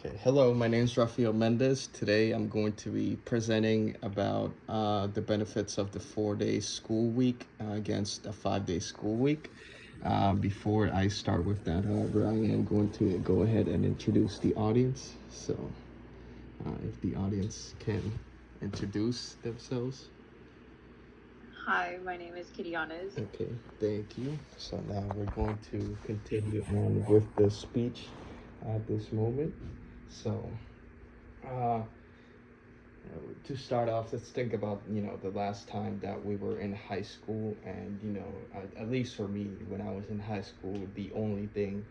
Okay, hello, my name is Rafael Mendez. Today I'm going to be presenting about the benefits of the 4 day school week against a 5 day school week. Before I start with that, however, I am going to go ahead and introduce the audience. So, if the audience can introduce themselves. Hi, my name is Kitty Yanes. Okay, thank you. So now we're going to continue on with the speech at this moment. So, uh, to start off, let's think about the last time that we were in high school, and at least for me, when I was in high school, the only thing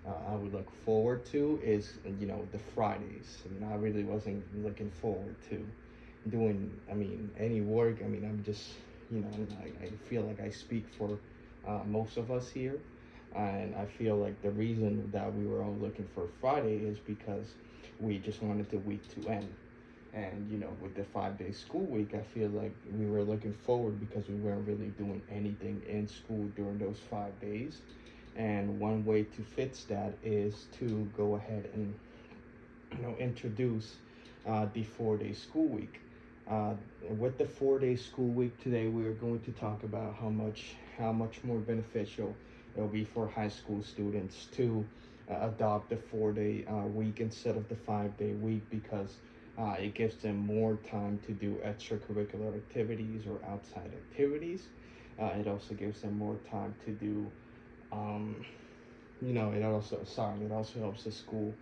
I would look forward to is the Fridays. I really wasn't looking forward to doing any work. I'm just I feel like I speak for most of us here, and I feel like the reason that we were all looking for Friday is because we just wanted the week to end. And with the 5 day school week, I feel like we were looking forward because we weren't really doing anything in school during those 5 days. And one way to fix that is to go ahead and introduce the 4 day school week. Uh, with the 4 day school week today, we are going to talk about how much more beneficial it will be for high school students to adopt the 4 day week instead of the 5 day week, because it gives them more time to do extracurricular activities or outside activities. It also gives them more time to do um, it also helps the school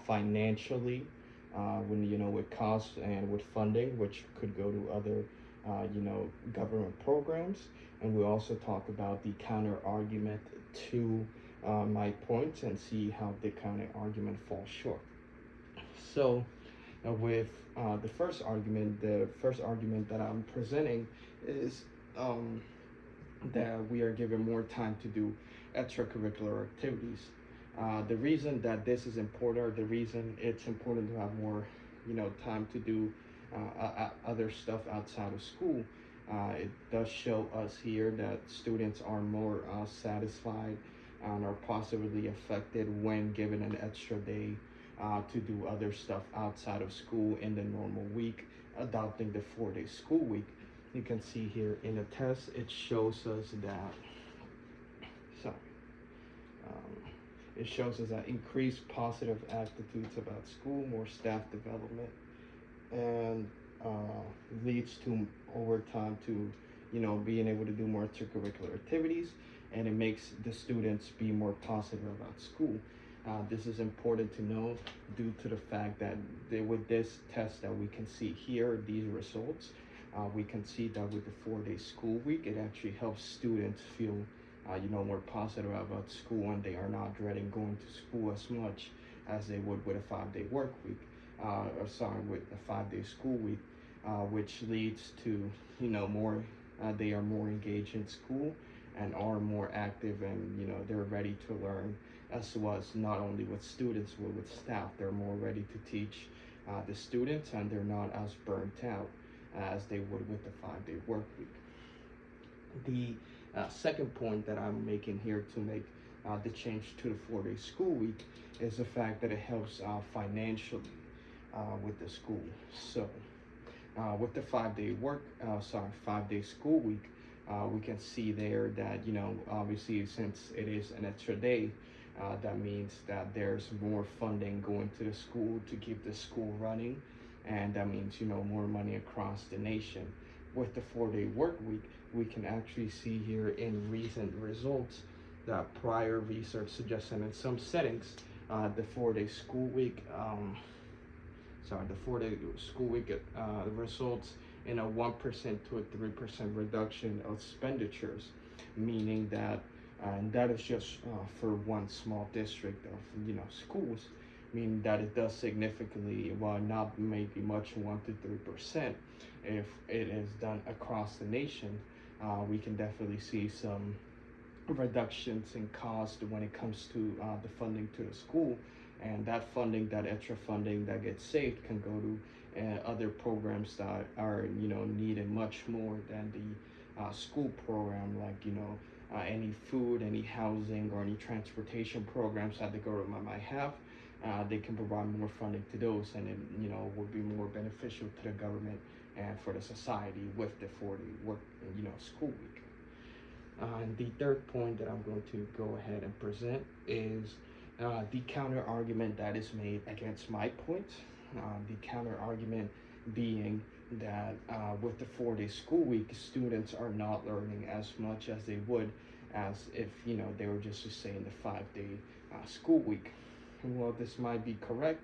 financially, when with costs and with funding, which could go to other government programs. And we also talk about the counter argument to my points and see how the counter argument falls short. So with the first argument that I'm presenting is um, that we are given more time to do extracurricular activities. The reason that this is important, or the reason it's important to have more, time to do other stuff outside of school, it does show us here that students are more satisfied and are positively affected when given an extra day to do other stuff outside of school in the normal week, adopting the 4 day school week. You can see here in the test, it shows us that, so, um, it shows us that increased positive attitudes about school, more staff development, and leads to over time to being able to do more extracurricular activities, and it makes the students be more positive about school. This is important to know due to the fact that with this test that we can see here, these results, we can see that with the 4 day school week, it actually helps students feel more positive about school, and they are not dreading going to school as much as they would with a 5 day work week, with a 5 day school week, which leads to more. They are more engaged in school and are more active, and they're ready to learn, as well as not only with students but with staff. They're more ready to teach the students, and they're not as burnt out as they would with the 5 day work week. The second point that I'm making here to make the change to the 4 day school week is the fact that it helps financially with the school. So, with the 5 day school week, we can see there that obviously, since it is an extra day, that means that there's more funding going to the school to keep the school running, and that means more money across the nation. With the 4 day work week, we can actually see here in recent results that prior research suggests that in some settings, the 4 day school week the 4 day school week results in a 1% to a 3% reduction of expenditures, meaning that, and that is just for one small district of schools, meaning that it does significantly, while not maybe much, 1 to 3%. If it is done across the nation, we can definitely see some reductions in cost when it comes to the funding to the school. And that funding, that extra funding that gets saved, can go to other programs that are needed much more than the school program, like any food, any housing, or any transportation programs that the government might have. they can provide more funding to those, and it would be more beneficial to the government and for the society with the 4-day work school week. And the third point that I'm going to go ahead and present is the counter argument that is made against my point. The counter argument being that with the 4-day school week, students are not learning as much as they would as if they were just to say in the 5-day school week. Well, this might be correct.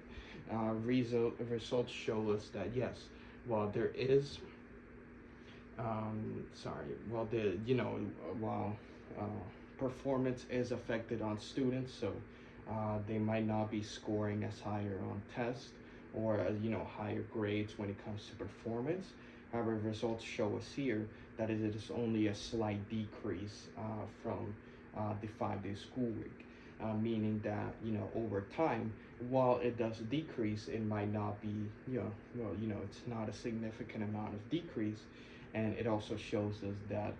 Results show us that yes, while there is while performance is affected on students, so they might not be scoring as higher on tests or higher grades when it comes to performance. However, results show us here that it is only a slight decrease from the 5-day school week, meaning that over time, while it does decrease, it might not be it's not a significant amount of decrease. And it also shows us that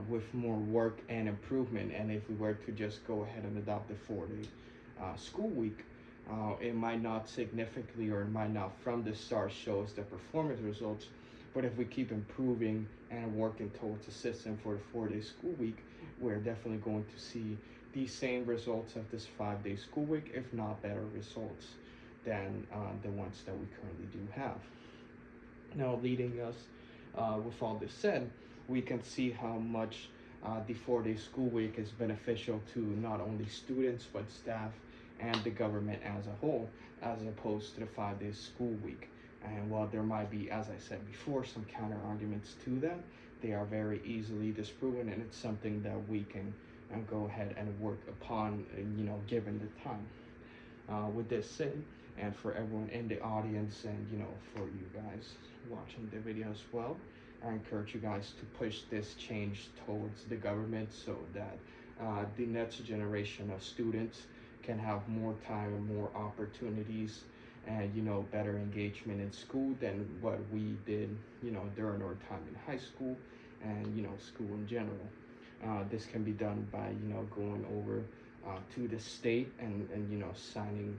with more work and improvement, and if we were to just go ahead and adopt the 4-day school week, it might not significantly, or it might not from the start show us the performance results. But if we keep improving and working towards a system for the 4-day school week, we're definitely going to see the same results of this 5-day school week, if not better results than the ones that we currently do have. Now, leading us with all this said, we can see how much the 4-day school week is beneficial to not only students but staff and the government as a whole, as opposed to the 5-day school week. And while there might be, as I said before, some counter arguments to that, they are very easily disproven, and it's something that we can go ahead and work upon, given the time. With this said, and for everyone in the audience, and for you guys watching the video as well, I encourage you guys to push this change towards the government so that the next generation of students can have more time and more opportunities and better engagement in school than what we did during our time in high school and school in general. This can be done by going over to the state and signing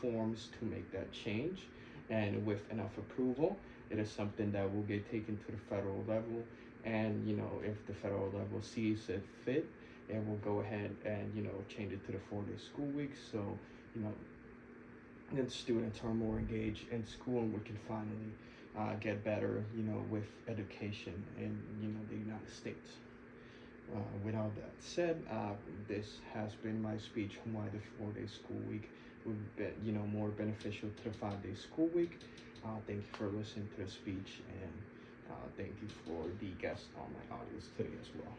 forms to make that change, and with enough approval, it is something that will get taken to the federal level, and if the federal level sees it fit, it will go ahead and change it to the 4-day school week, so then students are more engaged in school, and we can finally get better with education in the United States. With all that said, this has been my speech on why the 4-day school week would be more beneficial to the 5-day school week. Thank you for listening to the speech, and thank you for the guest on my audience today as well.